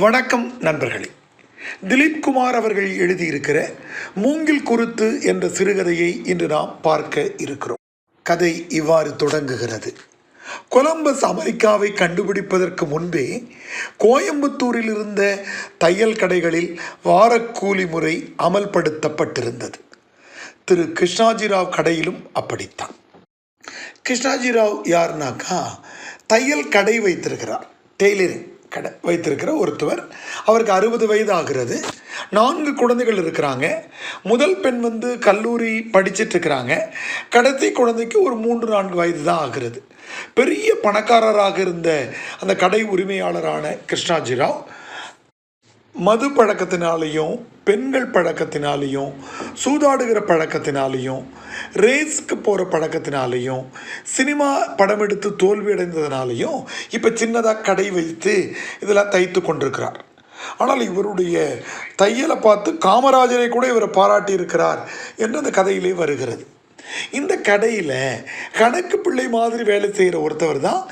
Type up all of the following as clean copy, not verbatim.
வணக்கம் நண்பர்களே. திலீப் குமார் அவர்கள் எழுதியிருக்கிற மூங்கில் குருத்து என்ற சிறுகதையை இன்று நாம் பார்க்க இருக்கிறோம். கதை இவ்வாறு தொடங்குகிறது. கொலம்பஸ் அமெரிக்காவை கண்டுபிடிப்பதற்கு முன்பே கோயம்புத்தூரில் இருந்த தையல் கடைகளில் வாரக்கூலி முறை அமல்படுத்தப்பட்டிருந்தது. திரு கிருஷ்ணாஜிராவ் கடையிலும் அப்படித்தான். கிருஷ்ணாஜிராவ் யாருனாக்கா, தையல் கடை வைத்திருக்கிறார், டெய்லரிங் கடை வைத்திருக்கிற ஒருத்தவர். அவருக்கு 60 வயது ஆகிறது. 4 குழந்தைகள் இருக்கிறாங்க. முதல் பெண் கல்லூரி படிச்சுட்டு இருக்கிறாங்க. கடைசி குழந்தைக்கு ஒரு 3-4 வயது தான் ஆகிறது. பெரிய பணக்காரராக இருந்த அந்த கடை உரிமையாளரான கிருஷ்ணாஜிராவ் மது பழக்கத்தினாலேயும் பெண்கள் பழக்கத்தினாலேயும் சூதாடுகிற பழக்கத்தினாலேயும் ரேஸ்க்கு போகிற பழக்கத்தினாலேயும் சினிமா படம் எடுத்து தோல்வி அடைந்ததுனாலேயும் இப்போ சின்னதாக கடை வைத்து இதெல்லாம் தைத்து கொண்டிருக்கிறார். ஆனால் இவருடைய தையலை பார்த்து காமராஜரை கூட இவரை பாராட்டியிருக்கிறார் என்று அந்த கதையிலே வருகிறது. இந்த கடையில் கணக்கு பிள்ளை மாதிரி வேலை செய்கிற ஒருத்தவர் தான்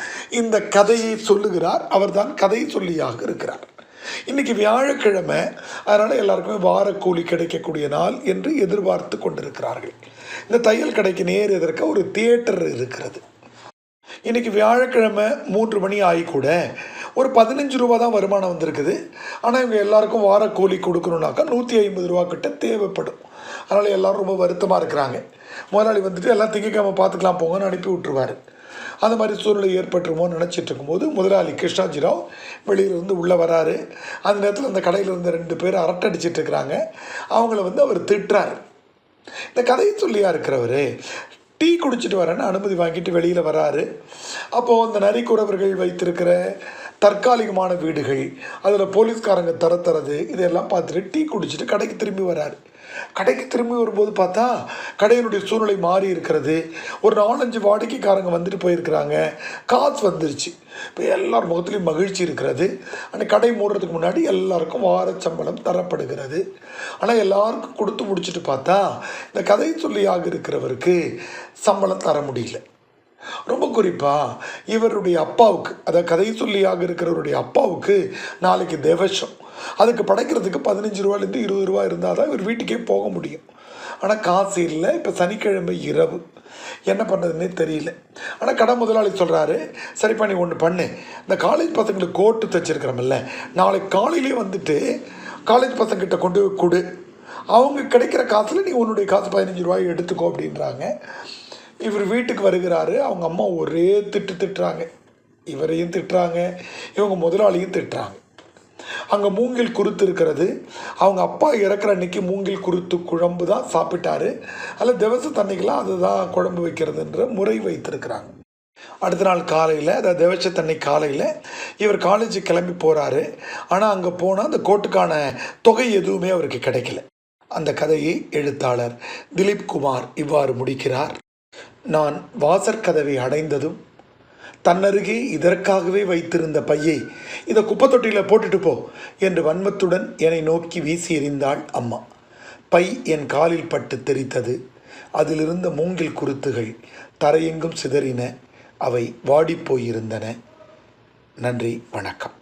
இந்த கதையை சொல்லுகிறார். அவர் தான் கதை சொல்லியாக இருக்கிறார். இன்றைக்கி வியாழக்கிழமை, அதனால் எல்லாருக்குமே வாரக்கூலி கிடைக்கக்கூடிய நாள் என்று எதிர்பார்த்து கொண்டிருக்கிறார்கள். இந்த தையல் கடைக்கு நேர் எதிர்க்க ஒரு தியேட்டர் இருக்கிறது. இன்றைக்கி வியாழக்கிழமை 3 மணி ஆகி கூட ஒரு 15 ரூபா தான் வருமானம் வந்திருக்குது. ஆனால் இவங்க எல்லாருக்கும் வாரக்கூலி கொடுக்கணுன்னாக்கா 150 ரூபா கிட்ட தேவைப்படும். அதனால் எல்லோரும் ரொம்ப வருத்தமாக இருக்கிறாங்க. முதலாளி எல்லாம் திங்கக்கிழமை பார்த்துக்கலாம் போங்கன்னு அனுப்பி விட்டுருவார். அந்த மாதிரி சூழ்நிலை ஏற்பட்டுருமோன்னு நினச்சிட்டு இருக்கும்போது முதலாளி கிருஷ்ணாஜிராவ் வெளியிலிருந்து உள்ளே வராரு. அந்த நேரத்தில் அந்த கடையில் இருந்த 2 பேர் அரட்டை அடிச்சிட்டு இருக்கிறாங்க. அவங்கள அவர் திட்டுறாரு. இந்த கதையை சொல்லியா இருக்கிறவர் டீ குடிச்சிட்டு வரேன்னு அனுமதி வாங்கிட்டு வெளியில் வராரு. அப்போது அந்த நரிக்குறவர்கள் வைத்திருக்கிற தற்காலிகமான வீடுகள், அதில் போலீஸ்காரங்க தரது இதெல்லாம் பார்த்துட்டு டீ குடிச்சிட்டு கடைக்கு திரும்பி வராரு. கடைக்கு திரும்பி வரும்போது பார்த்தா கடையினுடைய சூழ்நிலை மாறி இருக்கிறது. ஒரு 4-5 வாடிக்கைக்காரங்க வந்துட்டு போயிருக்கிறாங்க. காசு வந்துருச்சு. இப்போ எல்லார் முகத்துலேயும் மகிழ்ச்சி இருக்கிறது. அந்த கடை மூடுறதுக்கு முன்னாடி எல்லாருக்கும் வார சம்பளம் தரப்படுகிறது. ஆனால் எல்லாருக்கும் கொடுத்து முடிச்சுட்டு பார்த்தா இந்த கதை சொல்லியாக இருக்கிறவருக்கு சம்பளம் தர முடியல. ரொம்ப குறிப்பாக இவருடைய அப்பாவுக்கு, அதாவது கதை சொல்லியாக இருக்கிறவருடைய அப்பாவுக்கு நாளைக்கு தேவசம். அதுக்கு படைக்கிறதுக்கு 15 ரூபாயிலேருந்து 20 ரூபா இருந்தால் தான் இவர் வீட்டுக்கே போக முடியும். ஆனால் காசு இல்லை. இப்போ சனிக்கிழமை இரவு என்ன பண்ணுறதுன்னே தெரியல. ஆனால் கடை முதலாளி சொல்கிறாரு, சரிப்பா நீ ஒன்று பண்ணு, இந்த காலேஜ் பசங்களுக்கு கோட்டு தைச்சிருக்கிறோமில்ல, நாளைக்கு காலையிலே காலேஜ் பசங்கிட்ட கொண்டு கொடு. அவங்க கிடைக்கிற காசில் நீ உன்னுடைய காசு 15 ரூபாய் எடுத்துக்கோ அப்படின்றாங்க. இவர் வீட்டுக்கு வருகிறாரு. அவங்க அம்மா ஒரே திட்டுறாங்க. இவரையும் திட்டுறாங்க, இவங்க முதலாளியும் திட்டுறாங்க. அங்கே மூங்கில் குருத்து இருக்கிறது. அவங்க அப்பா இறக்குற அன்னைக்கு மூங்கில் குருத்து குழம்பு தான் சாப்பிட்டாரு. அதில் திவச தண்ணிக்கெலாம் அதுதான் குழம்பு வைக்கிறதுன்ற முறை வைத்திருக்கிறாங்க. அடுத்த நாள் காலையில், அதாவது திவச தண்ணி காலையில் இவர் காலேஜுக்கு கிளம்பி போகிறாரு. ஆனால் அங்கே போனால் அந்த கோட்டுக்கான தொகை எதுவுமே அவருக்கு கிடைக்கல. அந்த கதையை எழுத்தாளர் திலீப் குமார் இவ்வாறு முடிக்கிறார். நான் வாசற்கதவை அடைந்ததும் தன்னருகே இதற்காகவே வைத்திருந்த பையை இதை குப்பை தொட்டியில் போட்டுட்டு போ என்று வன்மத்துடன் என்னை நோக்கி வீசி எறிந்தாள் அம்மா. பை என் காலில் பட்டு தெரித்தது. அதிலிருந்த மூங்கில் குருத்துகள் தரையெங்கும் சிதறின. அவை வாடிப்போயிருந்தன. நன்றி, வணக்கம்.